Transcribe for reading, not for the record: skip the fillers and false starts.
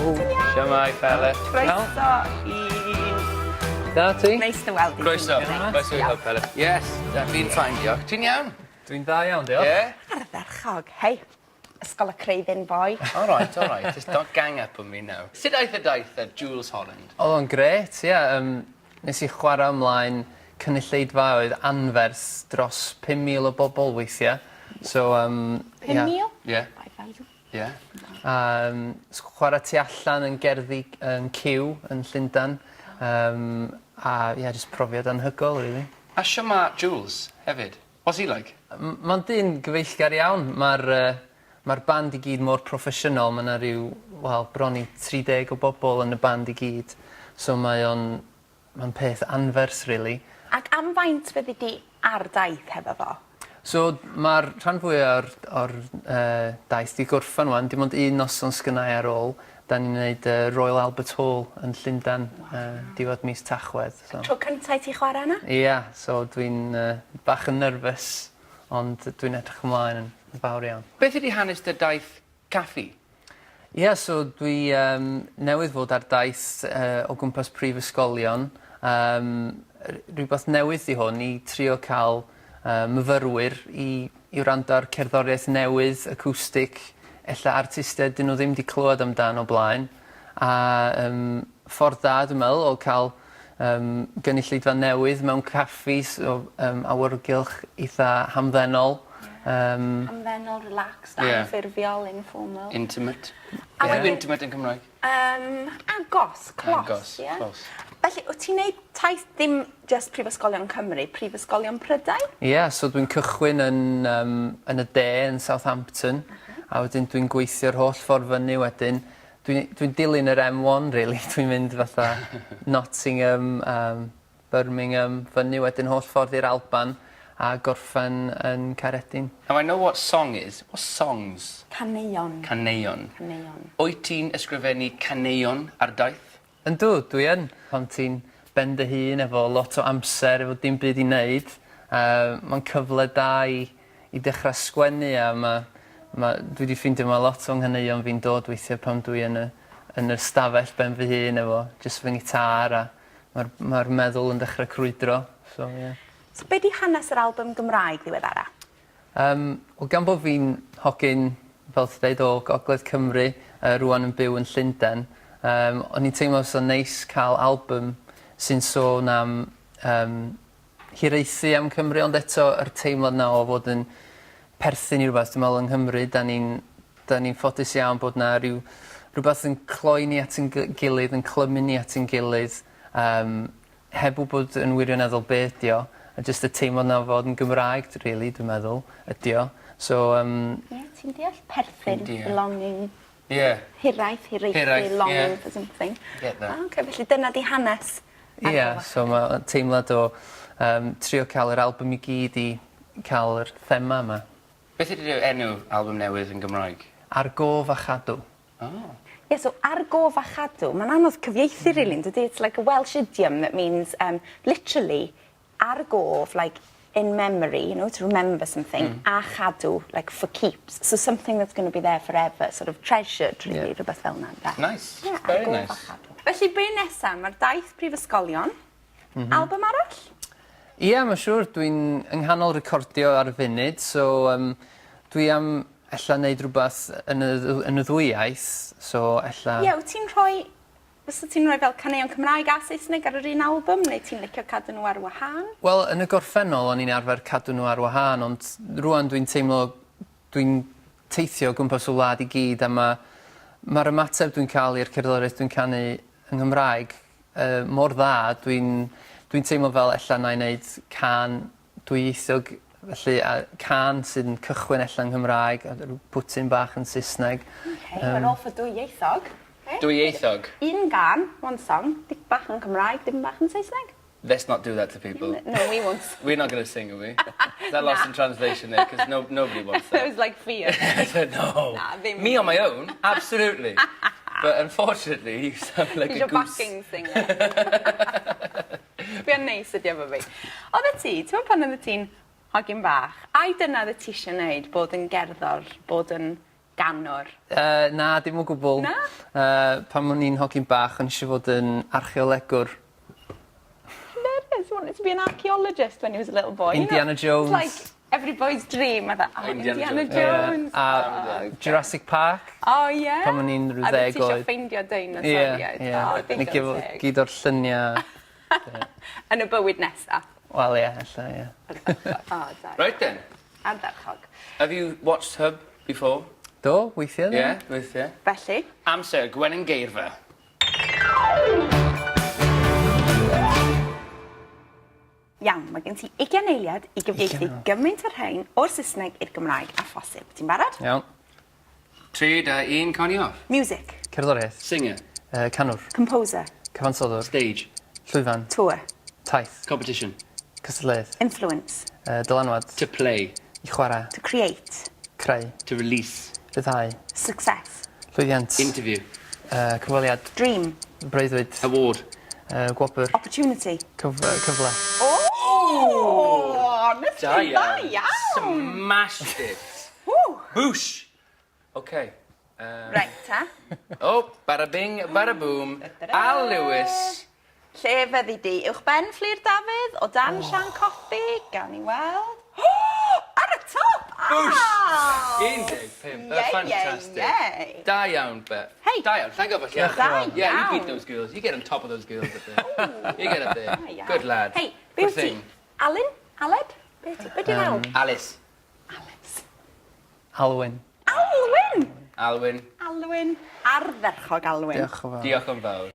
Siamai, fele. Croeso i... Da ti? Neis dy weld i. Croeso. Croeso i help, fele. Yes, fi'n ffain, diolch. Ti'n iawn? Dwi'n dda iawn, diolch. Yeah? Ardderchog. Hei, ysgol y Creuddyn boi. All right. Just don't gang up on me now. Sut aeth y daith Jules Holland? Oedd o'n gret, ie. Nes i chwarae ymlaen cynulleidfa oedd anfers dros 5,000 o bobl weithiau. So, 5,000? Yeah. 5,000. Yeah. Chwarae tu allan yn gerddi yn Cyw yn Llundain. Just profiad anhygol, really. A siama Jules, hefyd? What's he like? Mae'n dyn gyfeillgar iawn. Mae'r band i gyd mor proffesiynol. Mae yna rhyw, bron i 30 o bobl yn y band i gyd. So mae'n peth anfers, really. Ac am faint fyddi di ar daith hefo fo? So mae'r rhan fwyaf o'r daith di gorffan wan. Dim ond un noson sgynnau ar ôl. Da ni'n gwneud Royal Albert Hall yn Llundain diwedd mis Tachwedd. So. Tro cyntaf ti chwarae yna? Ie, so dwi'n bach yn nerfus, ond dwi'n edrych ymlaen yn fawr iawn. Beth ydy hanes dy daith caffi? Ie, so dwi newydd fod ar daith o gwmpas prifysgolion. Rhywbeth newydd i hwn i trio cael myfyrwyr i wrando ar cerddoriaeth newydd, acwstic, ella artistiaid dyn nhw ddim wedi clywed amdano o blaen. A ffordd da, dwi'n meddwl, o cael gynulleidfa newydd mewn caffi, so awyrgylch eitha hamddenol. Hamddenol, relaxed, anffurfiol, informal. Intimate. Beth yw intimate yn Cymraeg? Agos, clos. Agos, yeah. clos. Felly, wyt ti'n neud taith ddim just Prifysgolion Cymru, Prifysgolion Prydain? Ie, so dwi'n cychwyn yn y De yn Southampton, a wedyn dwi'n gweithio'r holl ffordd fyny wedyn. Dwi'n dilyn yr M1, really. Dwi'n mynd fatha Nottingham, Birmingham, fyny wedyn holl ffordd i'r Alban, a gorffen yn Caeredin. Now, I know what song is. What songs? Caneuon. Caneuon. Caneuon. Wyt ti'n ysgrifennu caneuon ar daith? Yndw, dwi yn. Pan ti'n ben dy hun efo lot o amser, efo dim byd i wneud, mae'n cyfle da i dechrau sgwennu a dwi wedi ffeindio mae lot o'n nghaneuon fi'n dod weithiau pan dwi yn y stafell ben fy hun efo jyst fy gitar a mae'r meddwl yn dechrau crwydro. So, yeah. So, be di hanes yr album Gymraeg ddiweddara? Wel, gan bod fi'n hogyn, fel ti dweud, o Gogledd Cymru, rwan yn byw yn Llundain, o'n i'n teimlo so neis cael album sy'n sôn am hiraethu am Cymru, ond eto yr teimlad na o fod yn perthyn i rhywbeth. Dwi'n meddwl yng Nghymru, da ni'n ffodus iawn bod na rhywbeth yn cloi ni at yn gilydd, yn clymu ni at yn gilydd, heb wybod yn wirioneddol be ydi o, a jyst y teimlad na o fod yn Gymraeg, really, dwi'n meddwl, ydi o. So, ti'n deall perthyn, belonging. Yeah. Hiraethu, longing for something. Get that. Felly dyna di hanes. Ie, so mae teimlad o trio cael yr album i gyd i cael yr thema yma. Beth ydy enw album newydd yn Gymraeg? Ar gof a chadw. Oh. Yeah, so ar gof a chadw, mae'n anodd cyfieithu really, dydy? It's like a Welsh idiom that means literally ar gof, like in memory, to remember something, a chadw, like for keeps. So something that's going to be there forever, sort of treasured, really, rhywbeth fel yna. Nice, yeah, very nice. Felly, be nesaf, mae'r daith prifysgolion, album arall? Ie, mae'n siŵr, dwi'n yng nghanol recordio ar y funud, so dwi am ella wneud rhywbeth yn y ddwy iaith, so ella... Ie, wyt ti'n rhoi... Fysa ti'n rhoi fel caneuon Cymraeg a Saesneg ar yr un album, neu ti'n licio cadw nhw ar wahân? Wel, yn y gorffennol, o'n i'n arfer cadw nhw ar wahân, ond rwan dwi'n teimlo, dwi'n teithio gwmpas o wlad i gyd, a mae'r ymateb dwi'n cael i'r cerddoriaeth dwi'n canu yng Nghymraeg mor dda, dwi'n teimlo fel ella na i wneud can dwyieithog, felly can sy'n cychwyn ella yng Nghymraeg, a pwtyn bach yn Saesneg. Mae'n off o dwyieithog. Dwyieithog? Un gan, one song, dim bach yn Cymraeg, dim bach yn Saesneg. Let's not do that to people. No, we won't. We're not going to sing, are we? Is that lost in translation there? Because nobody wants that. It was like fear. No. Nah, me on my own, absolutely. But unfortunately, you sound like He's a your goose. backing singer. Fi'n neis ydi efo fi. Oedd y ti, ti'n pan oedd ti'n hogyn bach, a dyna oedd ti eisiau gwneud, bod yn gerddor, bod yn ganwr? Na, dim o gwbl. Na? Pan o'n i'n hogyn bach, o'n eisiau fod yn archeolegwr. Hilarious. He wanted to be an archaeologist when he was a little boy. Indiana Jones. It's like every boy's dream. I thought, oh, Indiana Jones. A Jurassic Park. Oh, yeah? Pan o'n i'n rhyw A ddeg ti eisiau oed. ffeindio deinosoriaid. Oh, digon teg. Gyd o'r lluniau. Yn y bywyd nesaf. Wel, ie, ella, ie. Oh, da. Right then. Ardderchog. Have you watched Hub before? Do, weithiau? Yeah, weithiau. Felly, Amser, Gwen yn geirfa. iawn, mae gen ti 20 eiliad i gyfieithu gymaint o'r rhain o'r Saesneg i'r Gymraeg a phosib. Ti'n barod? Iawn. 3, 2, 1, coni off. Music, Cerddoriaeth. Singer, Canwr. composer, Cyfansoddwr. stage, Llwyfan. tour, Taith. competition, Cystadleuaeth. influence, Dylanwad. to play, I chwarae. to create, Creu. to release, Ryddhau. success, Llwyddiant. interview, Cyfweliad. dream, Breuddwyd. award. Gwobr. opportunity. Cyfle. Oh! Nes Da ti dda iawn. iawn! Smashed it. Ww. Boosh. Okay. Reit, ta. Oh, bada bing, bada boom. Al Lewis. Lle fyddi di? Uwch ben Fflir Dafydd o dan Sian Coffi? Gawn ni weld. Ar y top! Boosh. Ah! 15. Yay, Fantastic. yay. Da iawn, Beth. Hey. Da iawn. Thank God for Da that. Yeah, you iawn. beat those girls. You get on top of those girls up there. You get up there. Da iawn. Good lad. Hey, be Good wyt ti? thing. Alun? Aled? Be di'n alw? Alice. Alice. Alwyn. Alwyn! Alwyn. Alwyn. Ardderchog Alwyn. Diolch yn fawr. Diolch yn fawr.